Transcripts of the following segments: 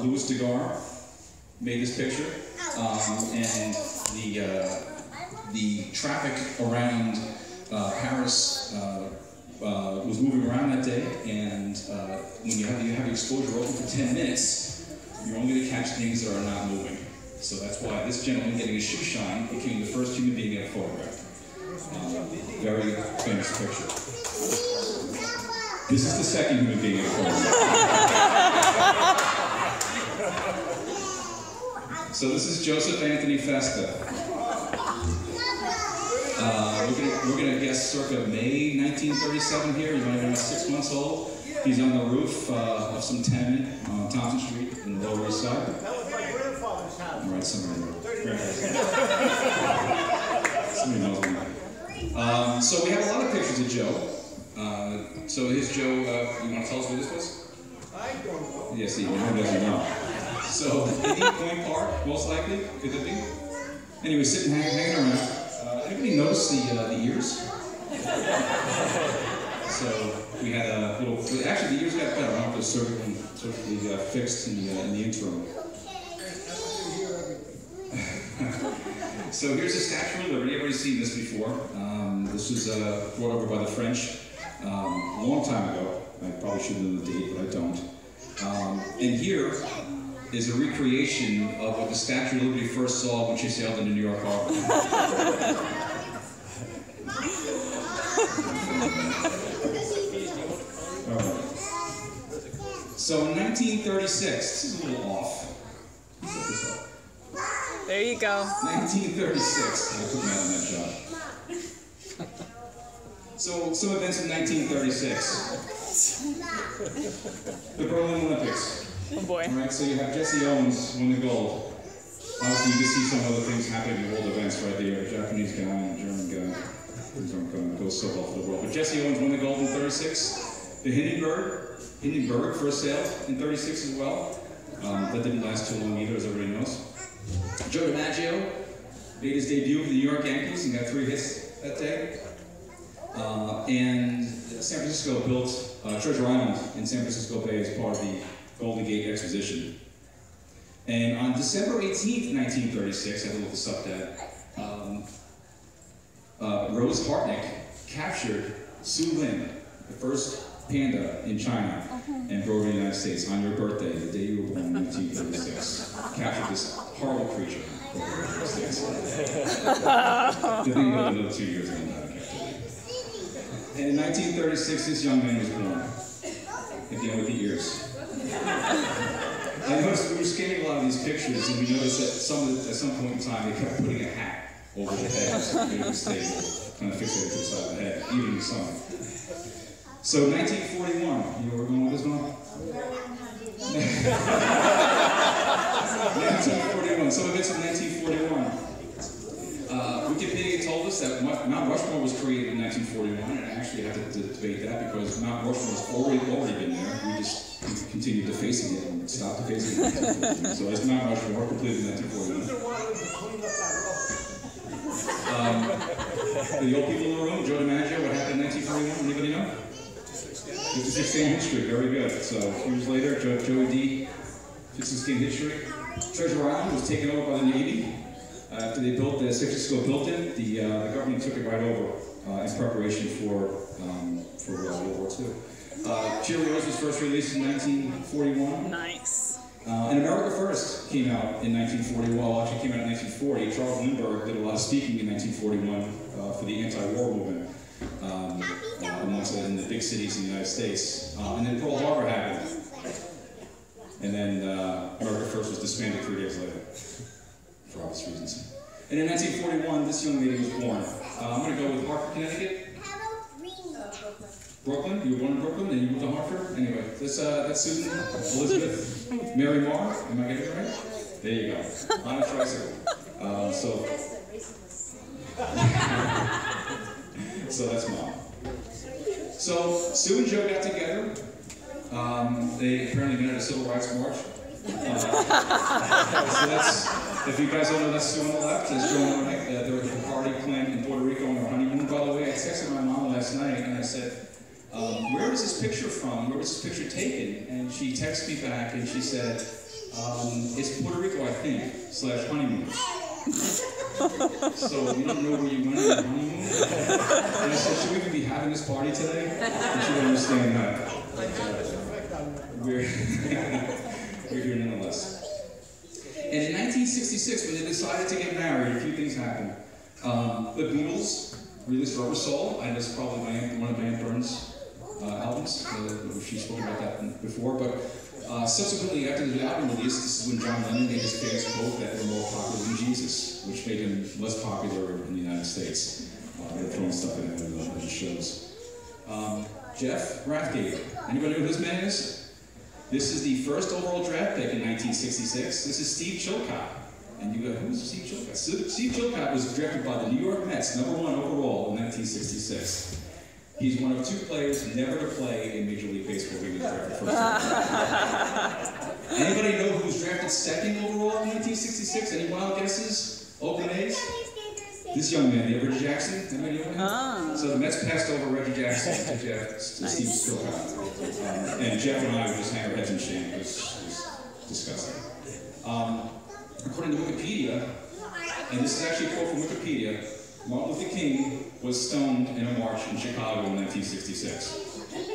Louis Daguerre made this picture, and the traffic around Paris was moving around that day, and when you have your exposure open for 10 minutes, you're only going to catch things that are not moving. So that's why this gentleman getting his shoe shine became the first human being in a photograph. Very famous picture. This is the second human being in a photograph. So this is Joseph Anthony Festa. We're gonna guess circa May 1937 here. He's only about 6 months old. He's on the roof of some tenement on Thompson Street in the Lower East Side. That was my grandfather's house. All right, somebody knows me. So we have a lot of pictures of Joe. So here's Joe. You want to tell us what this was? I don't know. Yeah, see, who doesn't know? So Indian Point Park, most likely, could it be? Anyway, sitting hanging around. Anybody notice the ears? So we had a little. Actually, the ears got better. I don't know if they're surgically fixed in the interim. So here's a Statue of Liberty. Everybody's seen this before. This was brought over by the French a long time ago. I probably should know the date, but I don't. And here is a recreation of what the Statue of Liberty first saw when she sailed into New York Harbor. So in 1936, this is a little off. Set this up. There you go. 1936. I put Matt on that job. So some events in 1936. The Berlin Olympics. Oh boy. All right, so you have Jesse Owens win the gold. Obviously, you can see some other things happening in world events right there. A Japanese guy and a German guy. These aren't going to go so well for the world. But Jesse Owens won the gold in 36. The Hindenburg first sailed in 36 as well. That didn't last too long either, as everybody knows. Joe DiMaggio made his debut for the New York Yankees and got 3 hits that day. And San Francisco built Treasure Island in San Francisco Bay as part of the Golden Gate Exposition. And on December 18th, 1936, I had to look this up, Dad, Rose Hartnett captured Su Lin, the first panda in China, and brought her to the United States on your birthday, the day you were born in 1936. Captured this horrible creature. The thing lived another 2 years ago. And in 1936, this young man was born. Again, with the ears. I noticed we were scanning a lot of these pictures, and we noticed that at some point in time, they kept putting a hat over the head, so they would stay kind of fixated to the side of the head, even in the summer. So 1941, you know where we're going with this one? 1941, some events of 1941. Wikipedia told us that Mount Rushmore was created in 1941, and I actually had to debate that because Mount Rushmore was already been there. We just continued defacing it and stopped defacing it. So it's Mount Rushmore completed in 1941. The old people in the room, Joe DiMaggio, what happened in 1941? Anybody know? 56 day hit streak, very good. So a few years later, Joey D, 56 game hit streak. Treasure Island was taken over by the Navy. After they built San Francisco built it, the government took it right over in preparation for World War II. Cheerios was first released in 1941. Nice. And America First came out in 1941. Well, actually came out in 1940. Charles Lindbergh did a lot of speaking in 1941 for the anti-war movement amongst in the big cities in the United States. And then Pearl Harbor happened. And then America First was disbanded 3 days later, for obvious reasons. And in 1941, this young lady was born. I'm going to go with Hartford, Connecticut. Brooklyn. You were born in Brooklyn, and you moved to Hartford. Anyway, that's Susan Elizabeth Mary Marr. Am I getting it right? There you go. On a tricycle. So that's Mom. So Sue and Joe got together. They apparently met at a civil rights march. So that's, if you guys don't know, that's Sue on the left. That's Joe on the right. There was a party planned in Puerto Rico on their honeymoon. By the way, I texted my mom last night and I said, where was this picture from? Where was this picture taken? And she texted me back and she said, It's Puerto Rico, I think, / honeymoon. So you don't know where you went on your honeymoon? And I said, should we even be having this party today? And she didn't understand that. We're here nonetheless. And in 1966, when they decided to get married, a few things happened. The Beatles released Rubber Soul, and it's probably one of Van Burns' albums. She's spoken about that before, but subsequently, after the album release, this is when John Lennon made his famous quote that we're more popular than Jesus, which made him less popular in the United States. They're throwing stuff in the shows. Jeff Rathgate. Anybody know who this man is? This is the first overall draft pick in 1966. This is Steve Chilcott. And you go, who's Steve Chilcott? Steve Chilcott was drafted by the New York Mets, #1 overall in 1966. He's one of 2 players never to play in Major League Baseball. He was drafted first. Anybody know who was drafted 2nd overall in 1966? Any wild guesses? Oakland A's? This young man, Reggie Jackson. Anybody know him? So the Mets passed over Reggie Jackson to Steve Chilcott. And Jeff and I would just hang our heads in shame. It was disgusting. According to Wikipedia, and this is actually a quote from Wikipedia, Martin Luther King was stoned in a march in Chicago in 1966.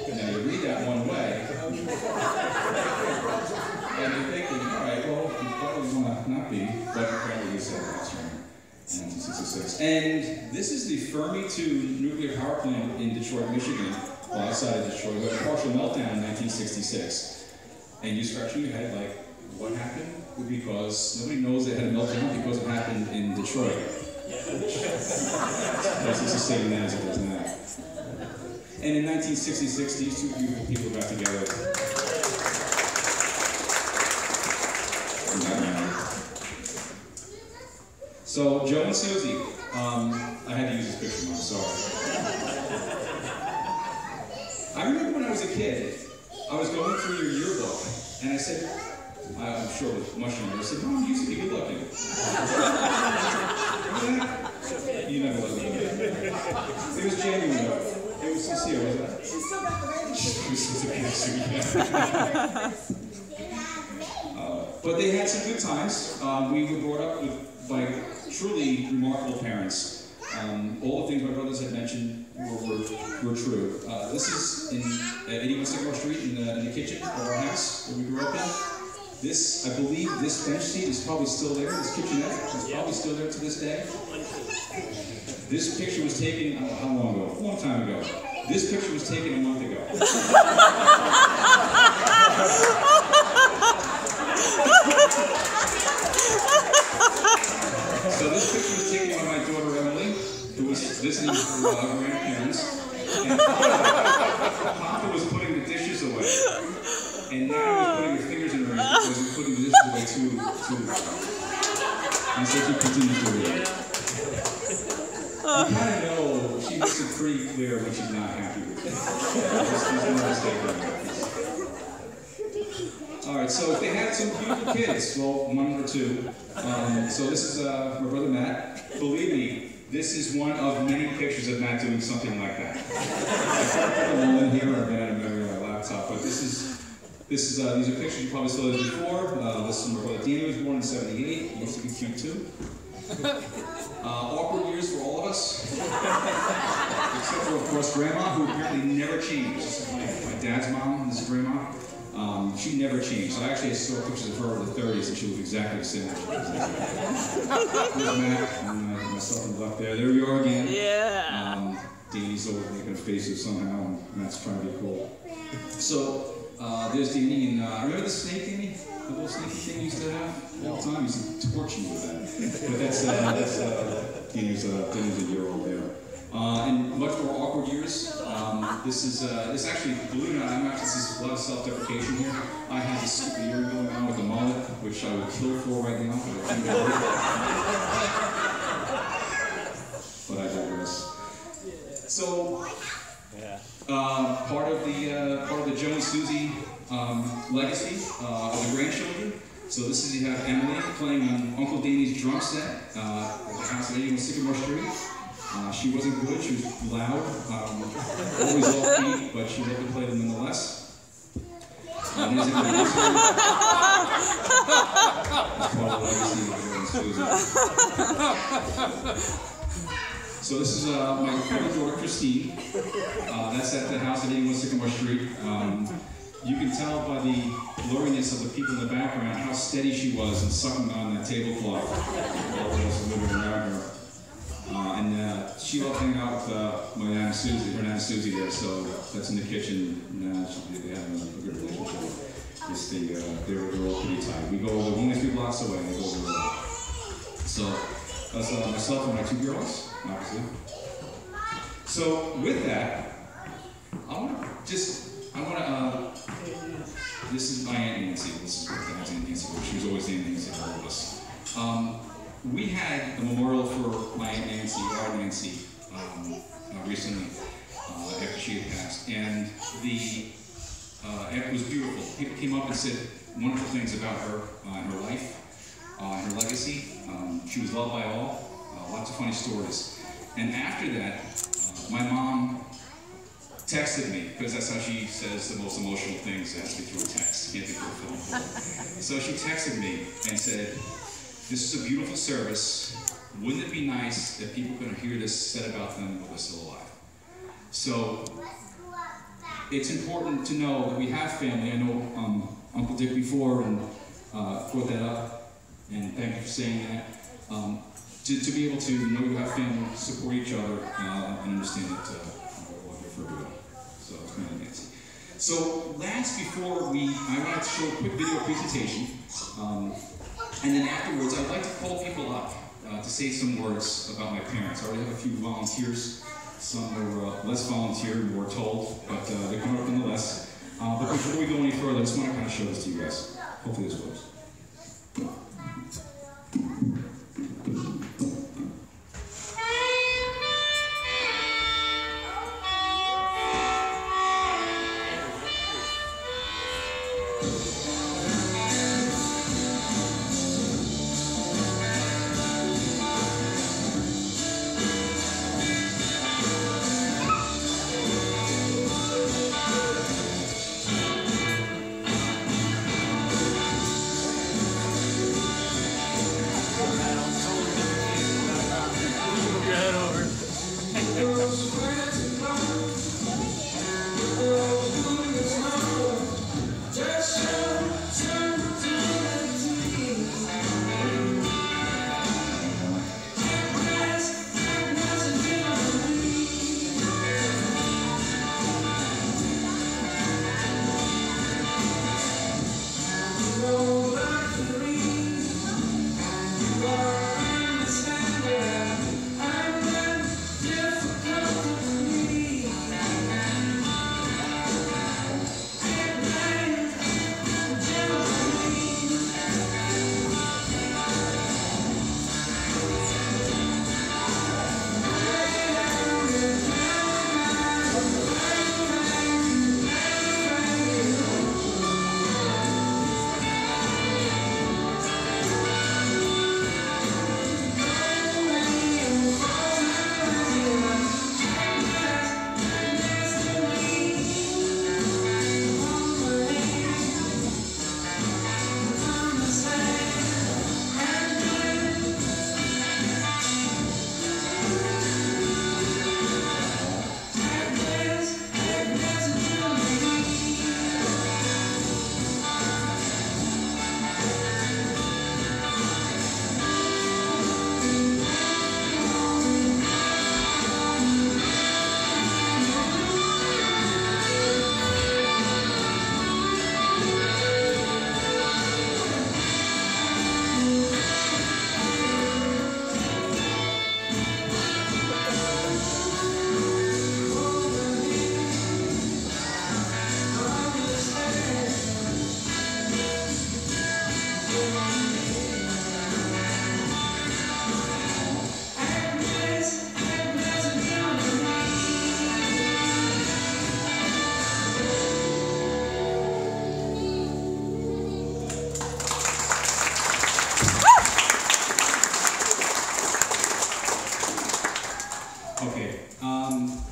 Now you read that one way, and you're thinking, all right, well, you probably want to not be, but apparently you said that's right. 1966. And this is the Fermi 2 nuclear power plant in Detroit, Michigan, well, outside of Detroit, with a partial meltdown in 1966. And you scratching your head like, what happened? Because nobody knows they had a meltdown because it happened in Detroit. That's just the same as it does now. And in 1966, these 2 beautiful people got together. So, Joe and Susie, I had to use this picture, I'm sorry. I remember when I was a kid, I was going through your yearbook, and I said, I'm sure with much younger, I said, Mom, you used to be good looking. You never looked good. It was genuine, though. It was sincere, wasn't it? She still got the ring. But they had some good times. We were brought up by truly remarkable parents. All the things my brothers had mentioned were true. This is at 81 Sycamore Street in the kitchen of our house where we grew up in. This, I believe, this bench seat is probably still there. This kitchenette is probably still there to this day. This picture was taken, how long ago? A long time ago. This picture was taken a month ago. So this picture was taken by my daughter Emily, who was visiting her grandparents. And Papa was putting the dishes away. And Nana was putting her fingers in her ears because we putting the dishes away too and so she continued to do it. You kind of know, she makes it pretty clear when she's not happy with it. Alright, so if they had some beautiful kids, well, 1 or 2. So this is my brother Matt. Believe me, this is one of many pictures of Matt doing something like that. I can't put them all in here or get out of memory on my laptop, but these are pictures you probably saw this before. This is my brother Danny, was born in '78. He used to be cute too. Awkward years for all of us. Except for, of course, Grandma, who apparently never changed. This is my dad's mom, this is Grandma. She never changed. So I actually saw pictures of her in the 30s and she looked exactly the same as she was. There's Matt and myself and Buck there. There we are again. Yeah. Danny's over making faces somehow and Matt's trying to be cool. So, there's Danny, and remember the snake, Danny? The little snaky thing you used to have all the time? He used to torture you with that. But that's Danny's a year old there. And much more awkward years. This actually, believe it or not, this is a lot of self-deprecation here. I had this year going on with the mullet, which I would kill for right now. But I digress. So, part of the Joe and Susie legacy of the grandchildren. So this is, you have Emily playing on Uncle Danny's drum set at the house at 81 Sycamore Street. She wasn't good, she was loud, always offbeat, but she loved to play them nonetheless. There's a So this is my other daughter, Christine. That's at the house at 81 Sycamore Street. You can tell by the blurriness of the people in the background how steady she was in sucking on that tablecloth while we was living around her. And she loved hanging out with my Aunt Susie, her Aunt Susie there, so that's in the kitchen. They have a good relationship. Just they're all pretty tight. We go only 3 blocks away, and they go over the road. So that's myself and my 2 girls, obviously. So with that, this is my Aunt Nancy. This is what Dad's Aunt Nancy was. She was always Aunt Nancy for all of us. We had a memorial for my Aunt Nancy, our Nancy, recently, after she had passed. And it was beautiful. People came up and said wonderful things about her and her life, and her legacy. She was loved by all. Lots of funny stories. And after that, my mom texted me, because that's how she says the most emotional things, it has to be through a text, can't be through a phone call. So she texted me and said, "This is a beautiful service. Wouldn't it be nice if people could hear this said about them while they're still alive?" So it's important to know that we have family. I know Uncle Dick before and brought that up, and thank you for saying that. To be able to know you have family, support each other, and understand that we're all here for good. So it's kind of Nancy. So before I wanted to show a quick video presentation, and then afterwards I'd like to call people up to say some words about my parents. I already have a few volunteers. Some were less volunteered, more told, but they come up nonetheless. But before we go any further, I just want to kind of show this to you guys. Hopefully this works.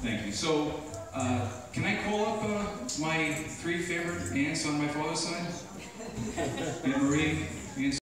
Thank you. So, can I call up my 3 favorite aunts on my father's side? Aunt Marie, Aunt